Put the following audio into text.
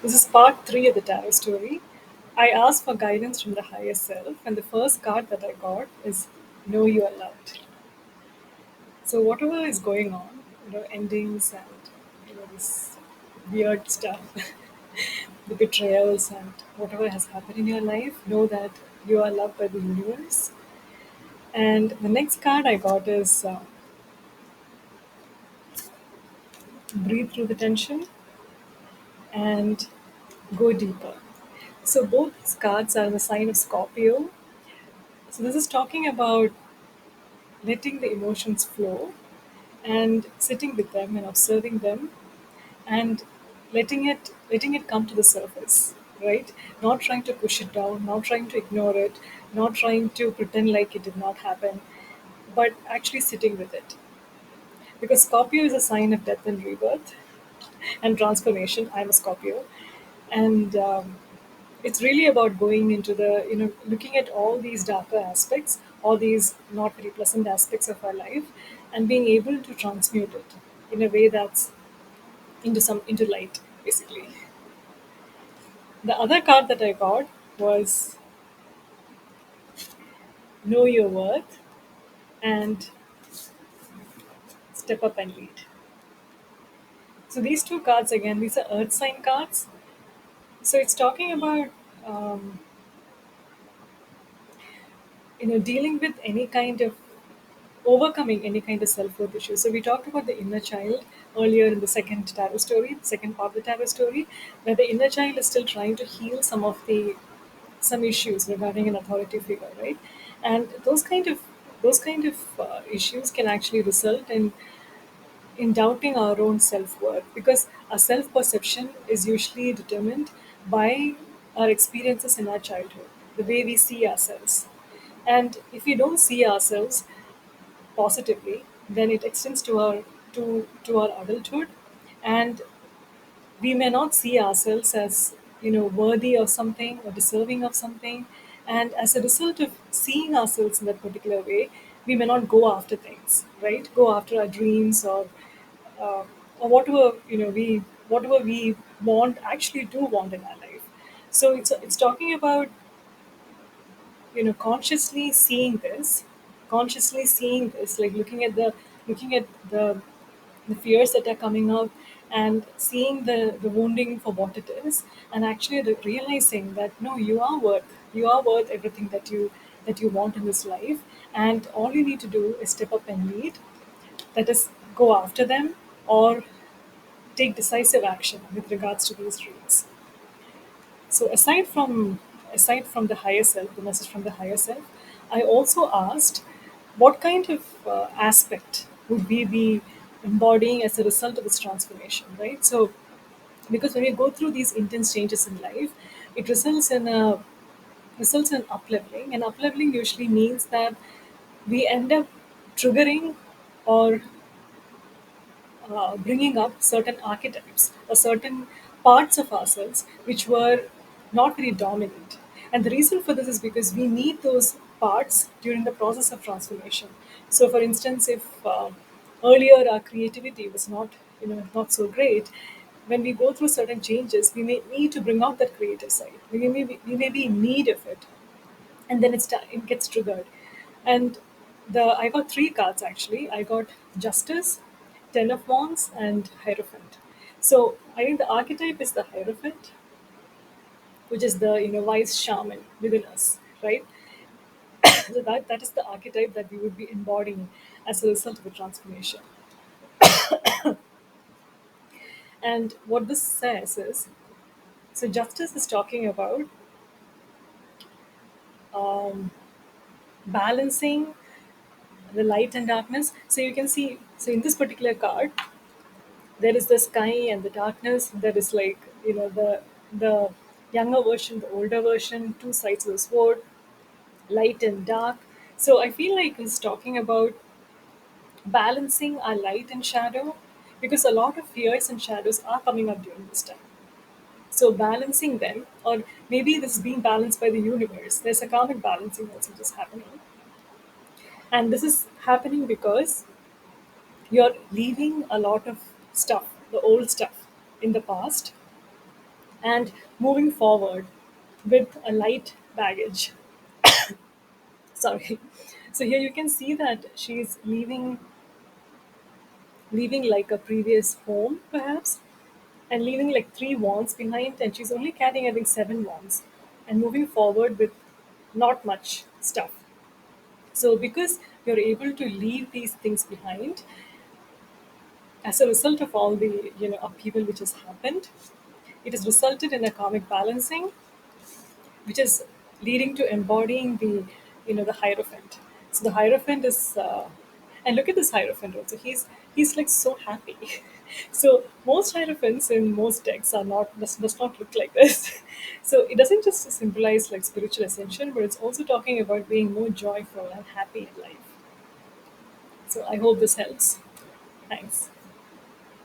This is part three of the tarot story. I asked for guidance from the higher self, and the first card that I got is Know You Are Loved. So, whatever is going on, endings and this weird stuff, the betrayals and whatever has happened in your life, know that you are loved by the universe. And the next card I got is Breathe Through the Tension and Go Deeper. So, both these cards are the sign of Scorpio. So, this is talking about letting the emotions flow and sitting with them and observing them and letting it come to the surface, right? Not trying to push it down, not trying to ignore it, not trying to pretend like it did not happen, but actually sitting with it, because Scorpio is a sign of death and rebirth and transformation. I'm a Scorpio, and it's really about going into the looking at all these darker aspects, all these not very pleasant aspects of our life, and being able to transmute it in a way that's into light, basically. The other card that I got was Know Your Worth and Step Up and Lead. So these two cards, again, these are earth sign cards. So it's talking about um, dealing with any kind of overcoming any kind of self-worth issue. So we talked about the inner child earlier in the second tarot story, the second part of the tarot story, where the inner child is still trying to heal some issues regarding an authority figure, right? And those kind of issues can actually result in doubting our own self-worth, because our self-perception is usually determined by our experiences in our childhood, the way we see ourselves. And if we don't see ourselves positively, then it extends to our adulthood, and we may not see ourselves as worthy of something or deserving of something, and as a result of seeing ourselves in that particular way, we may not go after things, right? Go after our dreams, uh, or whatever we want, actually do want in our life. So it's talking about consciously seeing this, like looking at the fears that are coming up, and seeing the wounding for what it is, and actually realizing that no, you are worth everything that you want in this life, and all you need to do is step up and lead, that is, go after them, or take decisive action with regards to these dreams. So aside from the higher self, the message from the higher self, I also asked what kind of aspect would we be embodying as a result of this transformation, right? So because when we go through these intense changes in life, it results in upleveling, and upleveling usually means that we end up triggering or bringing up certain archetypes or certain parts of ourselves which were not very dominant. And the reason for this is because we need those parts during the process of transformation. So, for instance, if earlier our creativity was not so great, when we go through certain changes, we may need to bring out that creative side. We may be in need of it, and then it gets triggered. And the I got three cards actually. I got Justice, Ten of Wands, and Hierophant. So I think the archetype is the Hierophant, which is the wise shaman within us, right? So that is the archetype that we would be embodying as a result of the transformation. And what this says is, so Justice is talking about um, balancing the light and darkness. So you can see, so in this particular card, there is the sky and the darkness. There is, like, the younger version, the older version, two sides of the sword, light and dark. So I feel like it's talking about balancing our light and shadow, because a lot of fears and shadows are coming up during this time. So balancing them, or maybe this is being balanced by the universe. There's a karmic balancing also just happening, and this is happening because you're leaving a lot of stuff, the old stuff, in the past, and moving forward with a light baggage. Sorry. So here you can see that she's leaving like a previous home perhaps, and leaving like three wands behind, and she's only carrying I think seven wands, and moving forward with not much stuff. So because you're able to leave these things behind as a result of all the upheaval which has happened, it has resulted in a karmic balancing, which is leading to embodying the hierophant. So the hierophant is and look at this hierophant also, he's like so happy. So most hierophants in most decks are not does not look like this. So it doesn't just symbolize like spiritual ascension, but it's also talking about being more joyful and happy in life. So I hope this helps. Thanks.